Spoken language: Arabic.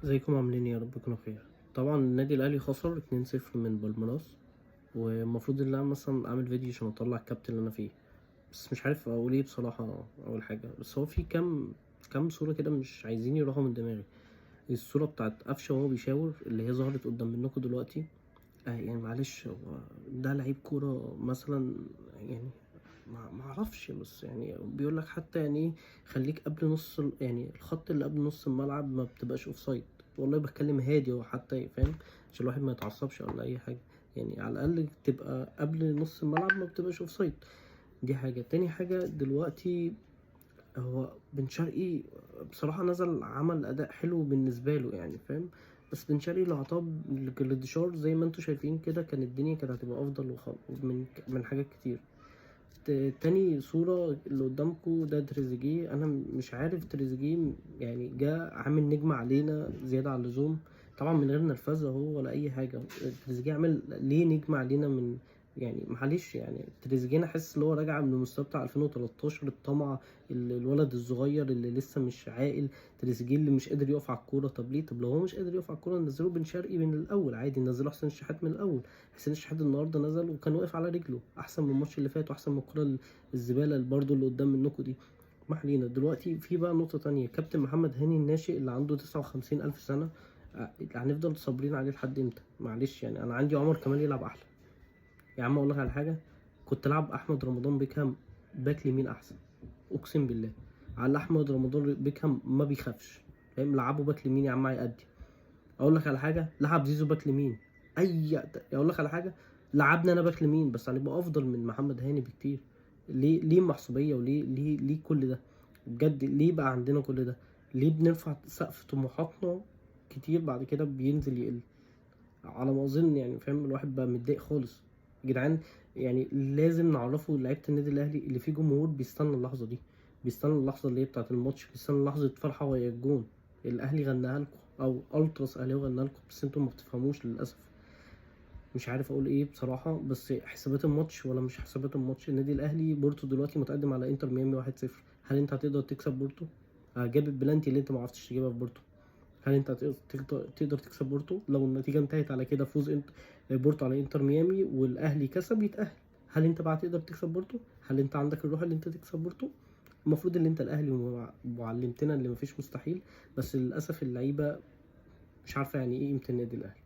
ازيكم عاملين ايه؟ يا رب تكونوا بخير. طبعا النادي الاهلي خسر 2-0 من بالميراس، والمفروض ان انا مثلا اعمل فيديو عشان اطلع الكابتن اللي انا فيه، بس مش عارف اقول ايه بصراحه. اول حاجه بس هو في كام صوره كده مش عايزين يروحوا من دماغي. الصوره بتاعت قفشه وهو بيشاور اللي هي ظهرت قدام منكم دلوقتي. يعني معلش، هو ده لعيب كوره مثلا؟ يعني ما اعرفش، بس يعني بيقول لك حتى يعني ايه، خليك قبل يعني الخط اللي قبل نص الملعب ما بتبقاش اوفسايد. والله بتكلم هادي، هو حتى فاهم عشان الواحد ما يتعصبش ولا اي حاجه. يعني على الاقل تبقى قبل نص الملعب ما بتبقاش اوفسايد. دي حاجه. تاني حاجه دلوقتي، هو بن شرقي بصراحه نزل عمل اداء حلو بالنسبه له، يعني فاهم. بس بن شرقي لو عطاه لجراديشار زي ما انتوا شايفين كده، كان الدنيا كانت هتبقى افضل من حاجات كتير. تاني صورة اللي قدامكم ده تريزيجيه. أنا مش عارف تريزيجيه يعني جه عامل نجم علينا زيادة عن اللزوم، طبعا من غير نرفزه هو ولا أي حاجة. تريزيجيه عامل ليه نجم علينا؟ من يعني معلش، يعني تريزيجيه أنا حاسس إن هو راجع من المستوى بتاع 2013، الطمع، الولد الصغير اللي لسه مش عاقل. تريزيجيه اللي مش قادر يقف على الكورة. طب ليه؟ طب لو هو مش قادر يقف على الكورة نزلوه بن شرقي من الأول عادي، نزلوا حسين الشحات من الأول. حسين الشحات النهارده نزل وكان واقف على رجله احسن من الماتش اللي فات، واحسن من الكره الزباله اللي برضه اللي قدام منكم دي. ما علينا. دلوقتي في بقى نقطه تانية، كابتن محمد هاني الناشئ اللي عنده 59,000 سنه. هنفضل صابرين عليه لحد امتى؟ معلش يعني انا عندي عمر كمال يلعب احلى. يا عم اقول لك على حاجه، كنت العب احمد رمضان بيكهام باك يمين احسن، اقسم بالله. على احمد رمضان بيكهام ما بيخافش، فاهم؟ لعبه باك يمين يا عم هيأدي. اقول لك على حاجه، لعب زيزو باك يمين. اقول لك على حاجه، لعبنا انا باك يمين بس هنبقى افضل من محمد هاني بكتير. ليه محسوبيه؟ وليه كل ده؟ بجد ليه بقى عندنا كل ده؟ ليه بنرفع سقف طموحاتنا كتير بعد كده بينزل يقل؟ على ما اظن يعني فاهم، الواحد بقى متضايق خالص يا جدعان. يعني لازم نعرفه لعيبه النادي الاهلي اللي فيه جمهور بيستنى اللحظه دي، بيستنى اللحظه اللي هي بتاعه الماتش، بيستنى لحظه فرحه وهي الجون. الاهلي غناها لكم او التراس اهلاوي غناها لكم، بس انتم ما بتفهموش للاسف. مش عارف اقول ايه بصراحه. بس حسابات الماتش ولا مش حسابات الماتش، النادي الاهلي بورتو دلوقتي متقدم على انتر ميامي 1-0. هل انت هتقدر تكسب بورتو؟ جاب البلانتي اللي انت ما عرفتش تجيبها في بورتو. هل انت تقدر تكسب بورتو؟ لو النتيجه انتهت على كده فوز بورتو على انتر ميامي والاهلي كسب يتاهل، هل انت بقى تقدر تكسب بورتو؟ هل انت عندك الروح اللي انت تكسب بورتو؟ المفروض ان انت الاهلي وعلمتنا اللي مفيش مستحيل. بس للاسف اللعيبه مش عارفه يعني ايه قيمه النادي الاهلي.